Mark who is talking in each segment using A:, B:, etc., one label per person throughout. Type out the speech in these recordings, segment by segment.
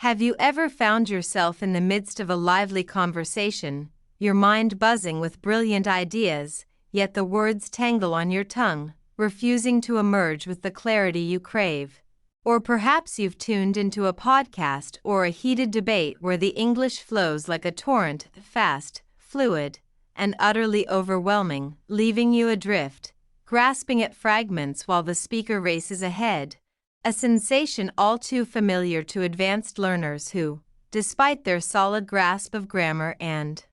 A: Have you ever found yourself in the midst of a lively conversation, your mind buzzing with brilliant ideas, yet the words tangle on your tongue, refusing to emerge with the clarity you crave? Or perhaps you've tuned into a podcast or a heated debate where the English flows like a torrent, fast, fluid, and utterly overwhelming, leaving you adrift, grasping at fragments while the speaker races ahead. A sensation all too familiar to advanced learners who, despite their solid grasp of grammar and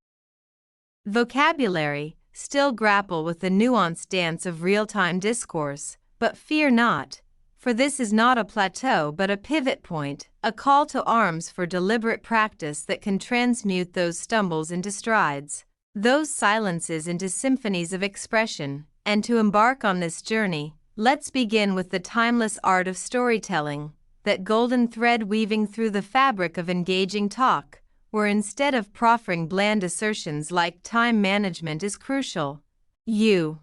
A: vocabulary, still grapple with the nuanced dance of real-time discourse. But fear not, for this is not a plateau but a pivot point, a call to arms for deliberate practice that can transmute those stumbles into strides, those silences into symphonies of expression. And to embark on this journey, let's begin with the timeless art of storytelling, that golden thread weaving through the fabric of engaging talk, where instead of proffering bland assertions like time management is crucial, you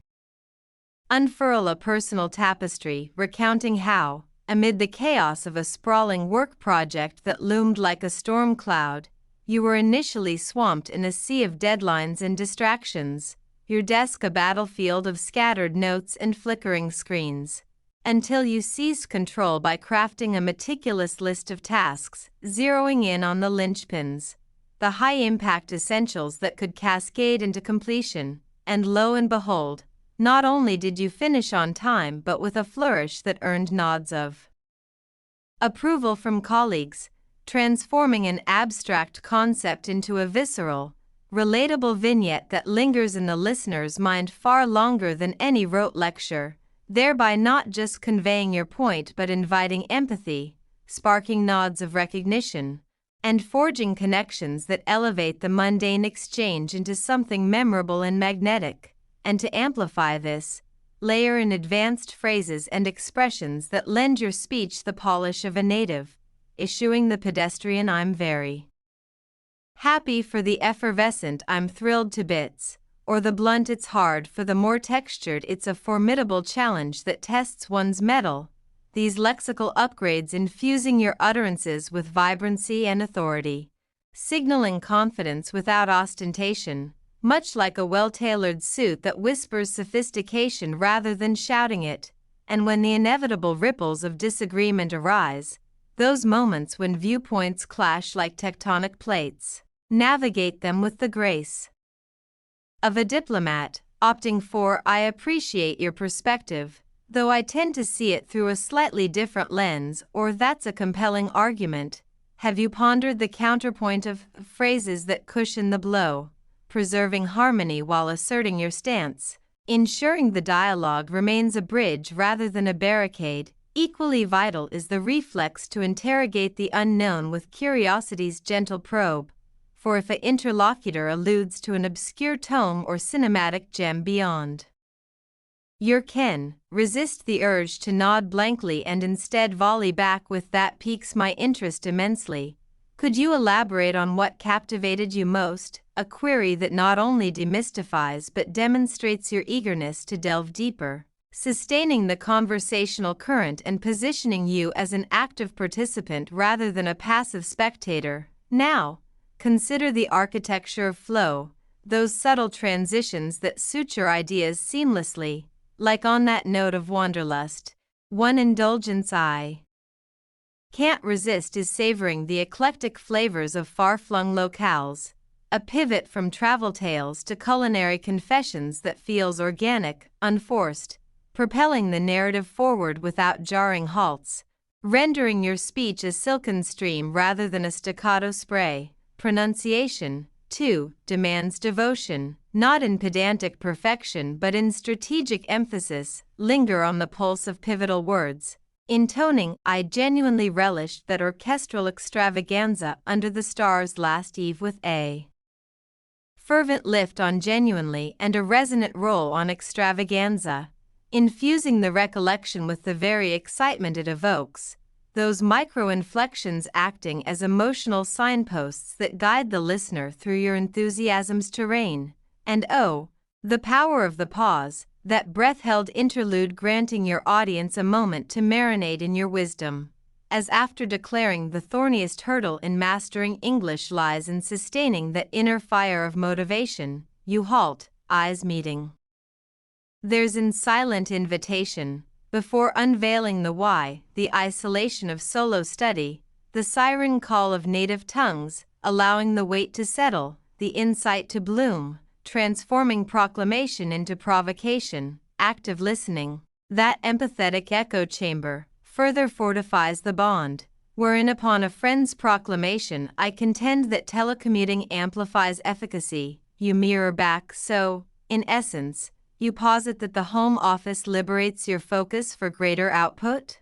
A: unfurl a personal tapestry recounting how, amid the chaos of a sprawling work project that loomed like a storm cloud, you were initially swamped in a sea of deadlines and distractions, your desk a battlefield of scattered notes and flickering screens, until you seized control by crafting a meticulous list of tasks, zeroing in on the linchpins, the high-impact essentials that could cascade into completion, and lo and behold, not only did you finish on time but with a flourish that earned nods of approval from colleagues, transforming an abstract concept into a visceral, relatable vignette that lingers in the listener's mind far longer than any rote lecture, thereby not just conveying your point but inviting empathy, sparking nods of recognition, and forging connections that elevate the mundane exchange into something memorable and magnetic. And to amplify this, layer in advanced phrases and expressions that lend your speech the polish of a native, eschewing the pedestrian "I'm very happy" for the effervescent "I'm thrilled to bits," or the blunt "it's hard" for the more textured "it's a formidable challenge that tests one's mettle." These lexical upgrades infusing your utterances with vibrancy and authority, signaling confidence without ostentation, much like a well-tailored suit that whispers sophistication rather than shouting it. And when the inevitable ripples of disagreement arise, those moments when viewpoints clash like tectonic plates, navigate them with the grace of a diplomat, opting for "I appreciate your perspective, though I tend to see it through a slightly different lens," or "That's a compelling argument." Have you pondered the counterpoint of phrases that cushion the blow, preserving harmony while asserting your stance, ensuring the dialogue remains a bridge rather than a barricade? Equally vital is the reflex to interrogate the unknown with curiosity's gentle probe, for if an interlocutor alludes to an obscure tome or cinematic gem beyond your ken, resist the urge to nod blankly and instead volley back with "That piques my interest immensely. Could you elaborate on what captivated you most?" A query that not only demystifies but demonstrates your eagerness to delve deeper, sustaining the conversational current and positioning you as an active participant rather than a passive spectator. Now, consider the architecture of flow, those subtle transitions that suture ideas seamlessly, like on that note of wanderlust. One indulgence I can't resist is savoring the eclectic flavors of far-flung locales, a pivot from travel tales to culinary confessions that feels organic, unforced, propelling the narrative forward without jarring halts, rendering your speech a silken stream rather than a staccato spray. Pronunciation, too, demands devotion, not in pedantic perfection but in strategic emphasis. Linger on the pulse of pivotal words, intoning "I genuinely relished that orchestral extravaganza under the stars last eve" with a fervent lift on genuinely and a resonant roll on extravaganza, infusing the recollection with the very excitement it evokes, those micro-inflections acting as emotional signposts that guide the listener through your enthusiasm's terrain. And oh, the power of the pause, that breath-held interlude granting your audience a moment to marinate in your wisdom. as after declaring the thorniest hurdle in mastering English lies in sustaining that inner fire of motivation, you halt, eyes meeting. There's in silent invitation, before unveiling the why, the isolation of solo study, the siren call of native tongues, allowing the weight to settle, the insight to bloom, transforming proclamation into provocation, active listening. That empathetic echo chamber further fortifies the bond, wherein upon a friend's proclamation I contend that telecommuting amplifies efficacy, you mirror back so, in essence, you posit that the home office liberates your focus for greater output?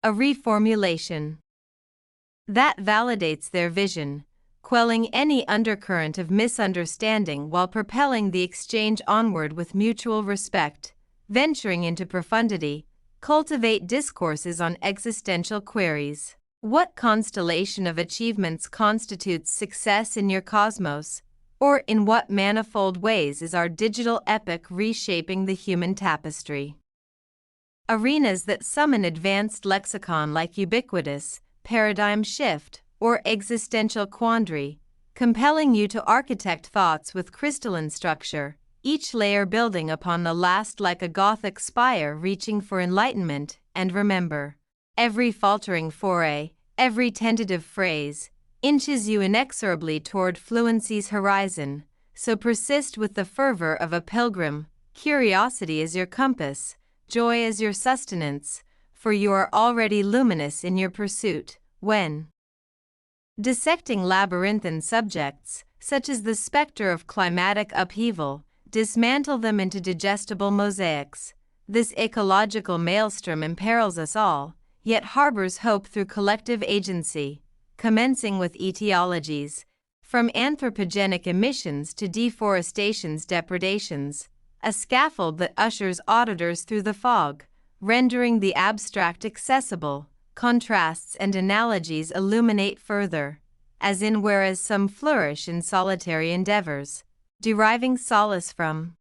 A: A reformulation that validates their vision, quelling any undercurrent of misunderstanding while propelling the exchange onward with mutual respect, venturing into profundity, cultivate discourses on existential queries. What constellation of achievements constitutes success in your cosmos? Or in what manifold ways is our digital epic reshaping the human tapestry? Arenas that summon advanced lexicon like ubiquitous, paradigm shift, or existential quandary, compelling you to architect thoughts with crystalline structure, each layer building upon the last like a Gothic spire reaching for enlightenment. And remember, every faltering foray, every tentative phrase, inches you inexorably toward fluency's horizon, so persist with the fervor of a pilgrim, curiosity is your compass, joy is your sustenance, for you are already luminous in your pursuit. When dissecting labyrinthine subjects, such as the specter of climatic upheaval, dismantle them into digestible mosaics. This ecological maelstrom imperils us all, yet harbors hope through collective agency, commencing with etiologies, from anthropogenic emissions to deforestation's depredations, a scaffold that ushers auditors through the fog, rendering the abstract accessible, contrasts and analogies illuminate further, as in whereas some flourish in solitary endeavors, deriving solace from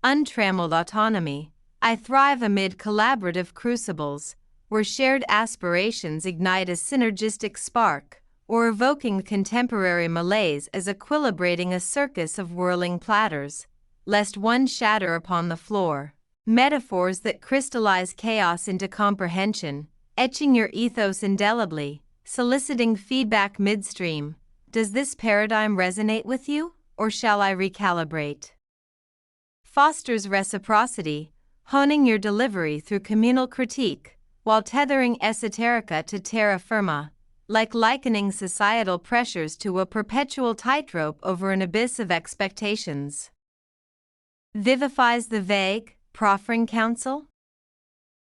A: untrammeled autonomy, I thrive amid collaborative crucibles, where shared aspirations ignite a synergistic spark, or evoking contemporary malaise as equilibrating a circus of whirling platters, lest one shatter upon the floor. Metaphors that crystallize chaos into comprehension, etching your ethos indelibly, soliciting feedback midstream. Does this paradigm resonate with you, or shall I recalibrate? Fosters reciprocity, honing your delivery through communal critique, while tethering esoterica to terra firma, like likening societal pressures to a perpetual tightrope over an abyss of expectations. Vivifies the vague, proffering counsel?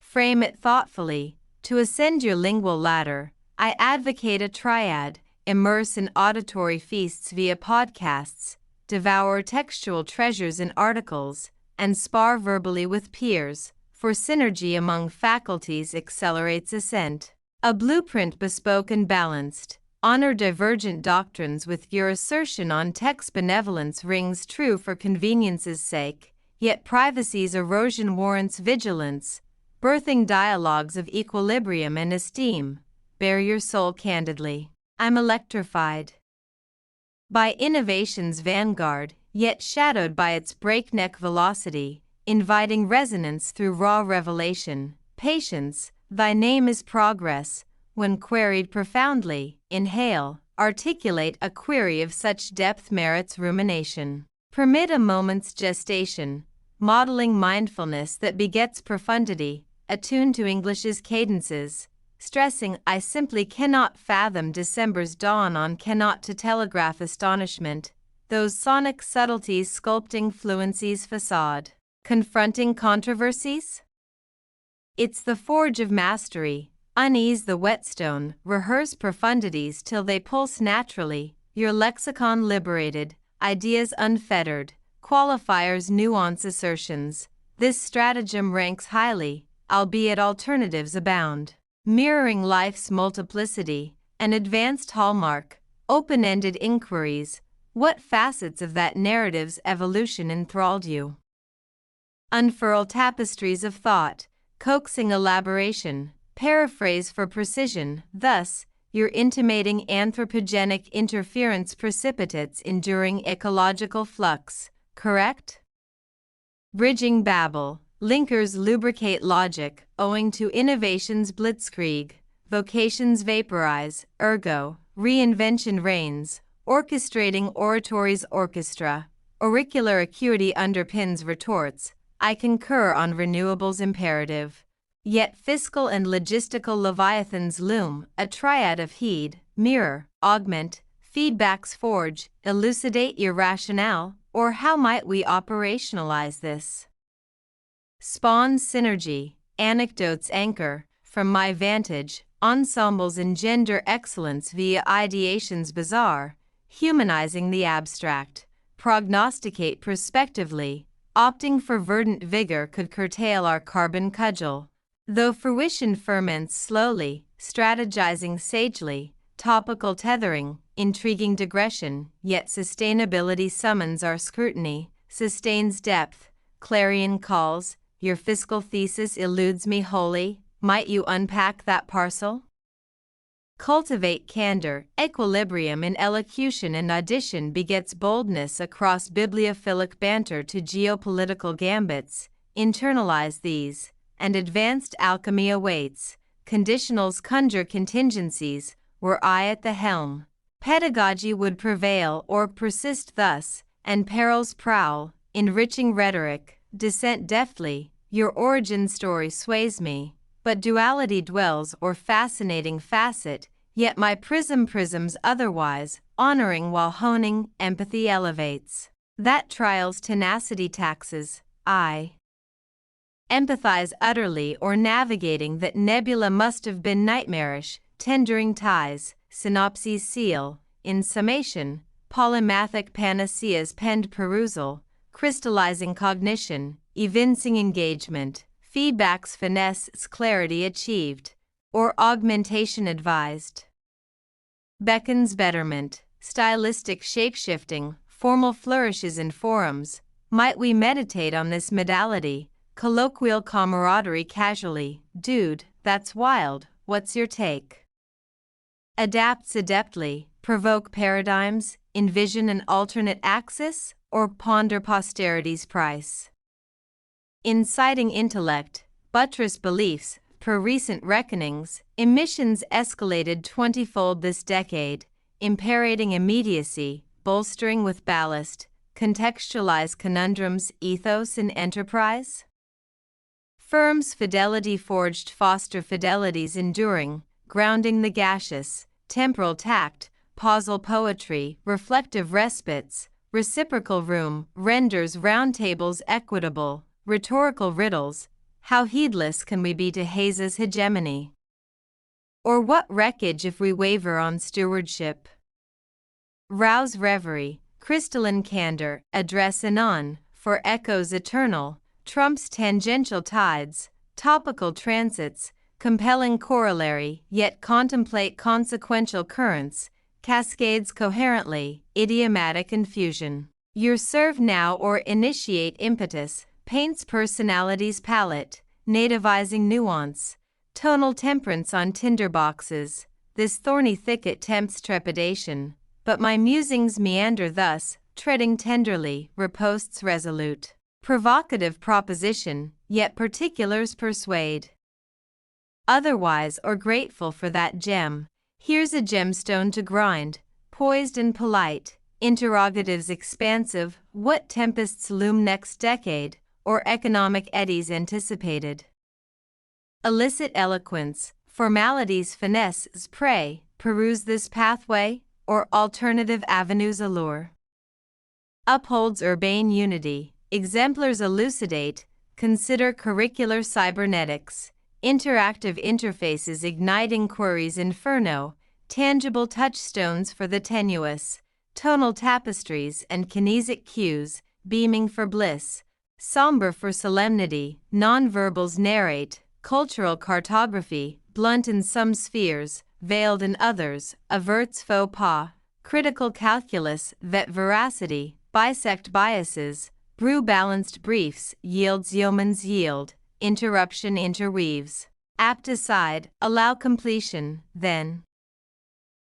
A: Frame it thoughtfully. To ascend your lingual ladder, I advocate a triad: immerse in auditory feasts via podcasts, devour textual treasures in articles, and spar verbally with peers, for synergy among faculties accelerates ascent. A blueprint bespoke and balanced. Honor divergent doctrines with your assertion on text benevolence rings true for convenience's sake, yet privacy's erosion warrants vigilance, birthing dialogues of equilibrium and esteem. Bare your soul candidly. I'm electrified by innovation's vanguard, yet shadowed by its breakneck velocity, inviting resonance through raw revelation. Patience, thy name is progress. When queried profoundly, inhale, articulate a query of such depth merits rumination. Permit a moment's gestation, modeling mindfulness that begets profundity, attuned to English's cadences, stressing I simply cannot fathom December's dawn on cannot to telegraph astonishment, those sonic subtleties sculpting fluency's facade. Confronting controversies? It's the forge of mastery. Unease the whetstone, rehearse profundities till they pulse naturally, your lexicon liberated, ideas unfettered, qualifiers nuance assertions. This stratagem ranks highly, albeit alternatives abound. Mirroring life's multiplicity, an advanced hallmark, open-ended inquiries. What facets of that narrative's evolution enthralled you? Unfurl tapestries of thought, coaxing elaboration, paraphrase for precision, thus, you're intimating anthropogenic interference precipitates enduring ecological flux, correct? Bridging babble, linkers lubricate logic, owing to innovation's blitzkrieg, vocations vaporize, ergo, reinvention reigns, orchestrating oratory's orchestra, auricular acuity underpins retorts, I concur on renewables imperative. Yet fiscal and logistical leviathans loom, a triad of heed, mirror, augment, feedbacks forge, elucidate your rationale, or how might we operationalize this? Spawns synergy, anecdotes anchor, from my vantage, ensembles engender excellence via ideation's bizarre, humanizing the abstract, prognosticate prospectively, opting for verdant vigor could curtail our carbon cudgel. Though fruition ferments slowly, strategizing sagely, topical tethering, intriguing digression, yet sustainability summons our scrutiny, sustains depth, clarion calls, your fiscal thesis eludes me wholly, might you unpack that parcel? Cultivate candor, equilibrium in elocution and audition begets boldness across bibliophilic banter to geopolitical gambits, internalize these, and advanced alchemy awaits, conditionals conjure contingencies, were I at the helm. Pedagogy would prevail or persist thus, and perils prowl, enriching rhetoric, dissent deftly, your origin story sways me, but duality dwells or fascinating facet, yet my prisms otherwise, honoring while honing, empathy elevates. That trials tenacity taxes, I empathize utterly or navigating that nebula must have been nightmarish, tendering ties, synopses seal, in summation, polymathic panaceas penned perusal, crystallizing cognition, evincing engagement, feedbacks finesses clarity achieved, or augmentation advised. Beckons betterment, stylistic shapeshifting, formal flourishes in forums, might we meditate on this modality, colloquial camaraderie casually, dude, that's wild, what's your take? Adapts adeptly, provoke paradigms, envision an alternate axis, or ponder posterity's price. Inciting intellect, buttress beliefs, per recent reckonings, emissions escalated 20-fold this decade, imperating immediacy, bolstering with ballast, contextualize conundrums, ethos and enterprise? Firms fidelity forged foster fidelities enduring, grounding the gaseous, temporal tact, pausal poetry, reflective respites, reciprocal room, renders roundtables equitable, rhetorical riddles, how heedless can we be to Hayes's hegemony? Or what wreckage if we waver on stewardship? Rouse reverie, crystalline candor, address anon, for echoes eternal, trumps tangential tides, topical transits, compelling corollary, yet contemplate consequential currents, cascades coherently, idiomatic infusion. Your serve now or initiate impetus, paints personality's palette, nativizing nuance, tonal temperance on tinderboxes, this thorny thicket tempts trepidation, but my musings meander thus, treading tenderly, riposts resolute. Provocative proposition, yet particulars persuade. Otherwise or grateful for that gem, here's a gemstone to grind, poised and polite, interrogatives expansive, what tempests loom next decade, or economic eddies anticipated. Illicit eloquence, formalities finesses prey, peruse this pathway, or alternative avenues allure. Upholds urbane unity, exemplars elucidate, consider curricular cybernetics, interactive interfaces ignite inquiries inferno, tangible touchstones for the tenuous, tonal tapestries and kinesic cues, beaming for bliss, somber for solemnity, nonverbals narrate, cultural cartography, blunt in some spheres, veiled in others, averts faux pas, critical calculus, vet veracity, bisect biases, brew balanced briefs, yields yeoman's yield, interruption interweaves. apt aside, allow completion, then.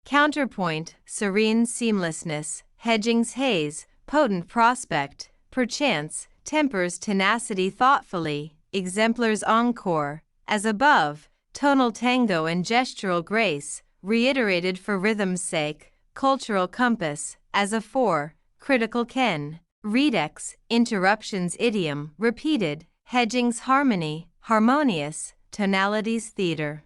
A: Counterpoint, serene seamlessness, hedging's haze, potent prospect, perchance, tempers tenacity thoughtfully, exemplars encore, as above, tonal tango and gestural grace, reiterated for rhythm's sake, cultural compass, as afore, critical ken, redex, interruptions idiom, repeated, hedging's harmony, harmonious, tonalities theater.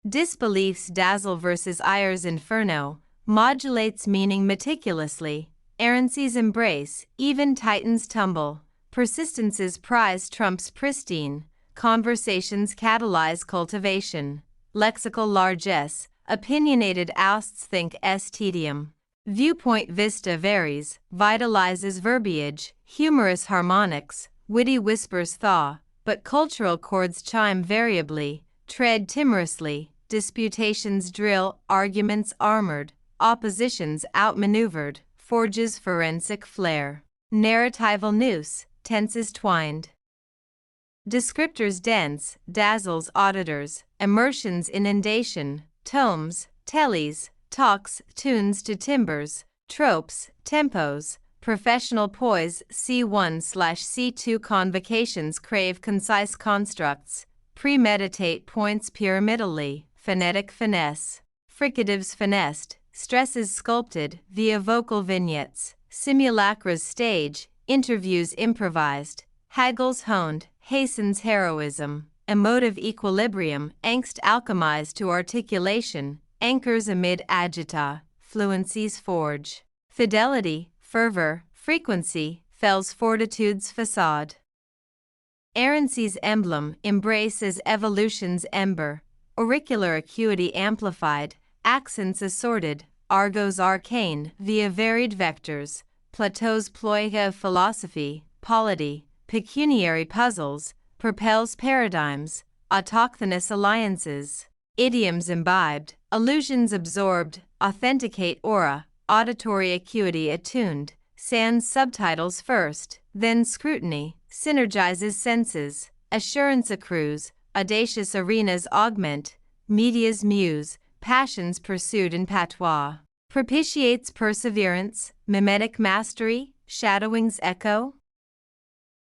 A: Disbelief's dazzle versus ire's inferno, modulates meaning meticulously, errancy's embrace, even Titan's tumble, persistence's prize trumps pristine, conversations catalyze cultivation, lexical largesse, opinionated ousts think tedium, viewpoint vista varies, vitalizes verbiage, humorous harmonics, witty whispers thaw, but cultural chords chime variably, tread timorously, disputations drill, arguments armored, oppositions outmaneuvered, forges forensic flair, narratival noose, tenses twined. Descriptors dense, dazzles auditors, immersions inundation, tomes, tellies, talks, tunes to timbers, tropes, tempos, professional poise C1/C2 convocations crave concise constructs, premeditate points pyramidally, phonetic finesse, fricatives finessed, stresses sculpted via vocal vignettes, simulacras stage, interviews improvised, haggles honed, hastens heroism, emotive equilibrium, angst alchemized to articulation, anchors amid agita, fluency's forge, fidelity, fervor, frequency, fells fortitude's facade. Errancy's emblem, embraces evolution's ember, auricular acuity amplified, accents assorted, argos arcane via varied vectors, Plateau's ploiga of philosophy, polity, pecuniary puzzles, propels paradigms, autochthonous alliances, idioms imbibed, allusions absorbed, authenticate aura, auditory acuity attuned, sans subtitles first, then scrutiny, synergizes senses, assurance accrues, audacious arenas augment, media's muse, passions pursued in patois, propitiates perseverance, mimetic mastery, shadowing's echo,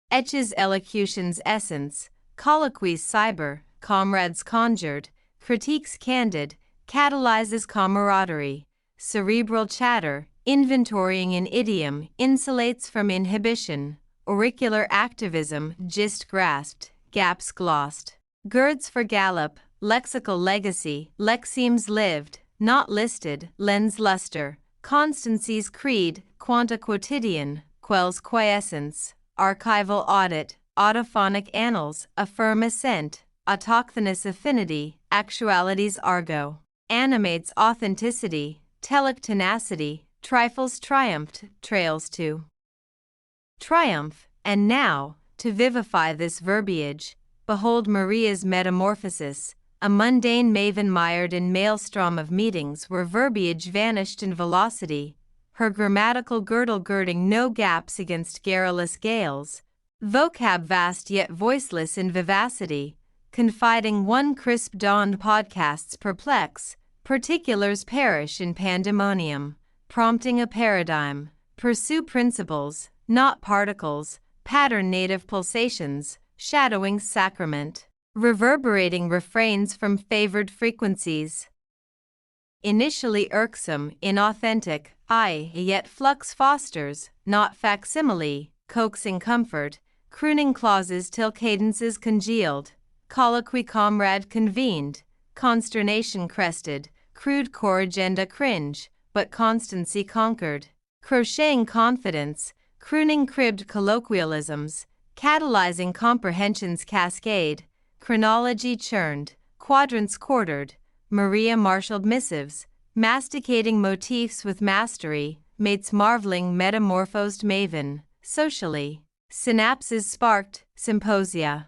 A: etches elocution's essence, colloquies cyber, comrades conjured, critiques candid, catalyzes camaraderie, cerebral chatter, inventorying in idiom, insulates from inhibition, auricular activism, gist grasped, gaps glossed, girds for gallop, lexical legacy, lexemes lived, not listed, lends luster, constancy's creed, quanta quotidian, quells quiescence, archival audit, autophonic annals, affirm assent, autochthonous affinity, actuality's argo, animates authenticity, telic tenacity, trifles triumphed, trails to triumph, and now, to vivify this verbiage, behold Maria's metamorphosis, a mundane maven mired in maelstrom of meetings where verbiage vanished in velocity, her grammatical girdle girding no gaps against garrulous gales, vocab vast yet voiceless in vivacity, confiding one crisp dawned podcasts perplex, particulars perish in pandemonium, prompting a paradigm, pursue principles, not particles, pattern native pulsations, shadowing sacrament, reverberating refrains from favored frequencies. Initially irksome, inauthentic, yet flux fosters, not facsimile, coaxing comfort, crooning clauses till cadences congealed, colloquy comrade convened, consternation crested, crude core agenda cringe, but constancy conquered, crocheting confidence, crooning cribbed colloquialisms, catalyzing comprehension's cascade, chronology churned, quadrants quartered, Maria marshaled missives, masticating motifs with mastery, mates marveling metamorphosed maven, socially, synapses sparked, symposia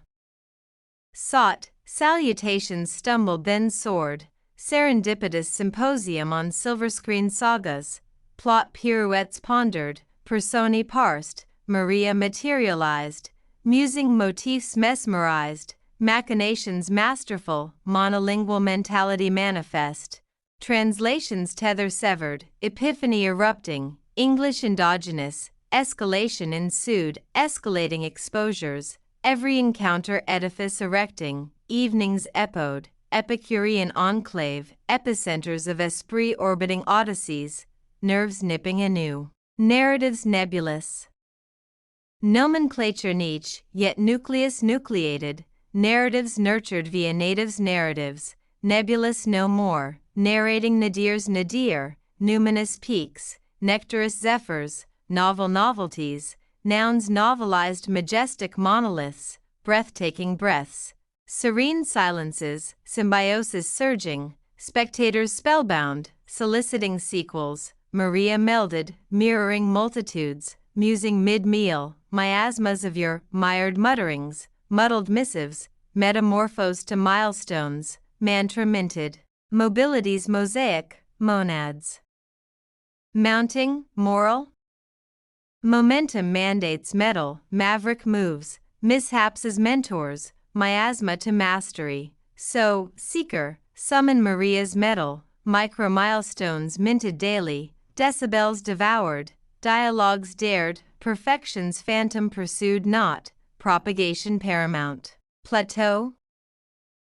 A: sought, salutations stumbled then soared, serendipitous symposium on silver screen sagas, plot pirouettes pondered, personae parsed, Maria materialized, musing motifs mesmerized, machinations masterful, monolingual mentality manifest, translations tether severed, epiphany erupting, English endogenous, escalation ensued, escalating exposures, every encounter edifice erecting, evenings epode, Epicurean enclave, epicenters of esprit orbiting odysseys, nerves nipping anew, narratives nebulous. Nomenclature niche, yet nucleus nucleated, narratives nurtured via natives narratives, nebulous no more, narrating nadir's nadir, numinous peaks, nectarous zephyrs, novel novelties, nouns novelized majestic monoliths, breathtaking breaths, serene silences, symbiosis surging, spectators spellbound, soliciting sequels, Maria melded, mirroring multitudes, musing mid-meal, miasmas of your mired mutterings, muddled missives, metamorphosed to milestones, mantra minted, mobility's mosaic, monads. Mounting, moral? Momentum mandates metal, maverick moves, mishaps as mentors, miasma to mastery. So, seeker, summon Maria's medal, micro milestones minted daily, decibels devoured, dialogues dared, perfection's phantom pursued not, propagation paramount. Plateau?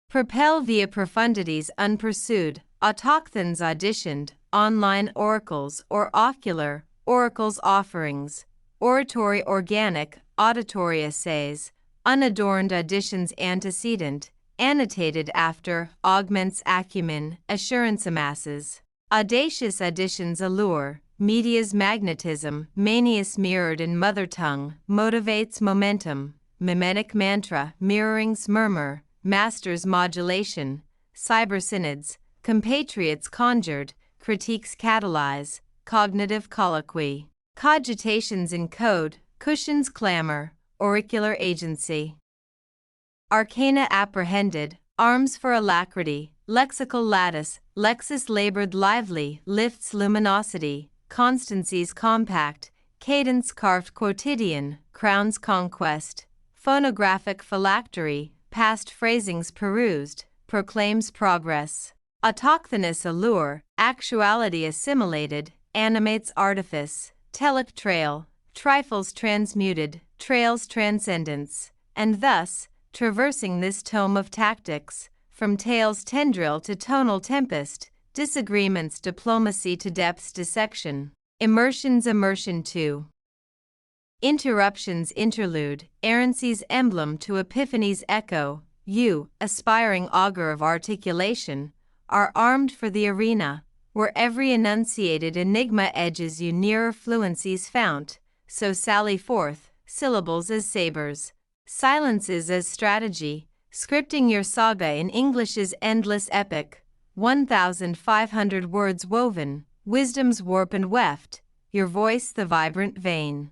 A: Propel via profundities unpursued, autochthons auditioned, online oracles or ocular, oracles offerings, oratory organic, auditory essays, unadorned auditions antecedent, annotated after, augments acumen, assurance amasses, audacious auditions allure, media's magnetism, manias mirrored in mother tongue, motivates momentum, mimetic mantra, mirrorings murmur, masters modulation, cyber synods, compatriots conjured, critiques catalyze, cognitive colloquy, cogitations in code, cushions clamor, auricular agency. Arcana apprehended, arms for alacrity, lexical lattice, lexis labored lively, lifts luminosity, constancies compact, cadence carved quotidian, crowns conquest, phonographic phylactery, past phrasings perused, proclaims progress. Autochthonous allure, actuality assimilated, animates artifice, telic trail, trifles transmuted, trails transcendence, and thus, traversing this tome of tactics, from tales tendril to tonal tempest, disagreements diplomacy to depths dissection, immersions immersion to interruptions interlude, errancy's emblem to epiphany's echo, you, aspiring augur of articulation, are armed for the arena, where every enunciated enigma edges you nearer fluency's fount, so sally forth, syllables as sabers, silences as strategy, scripting your saga in English's endless epic, 1,500 words woven, wisdom's warp and weft, your voice the vibrant vein.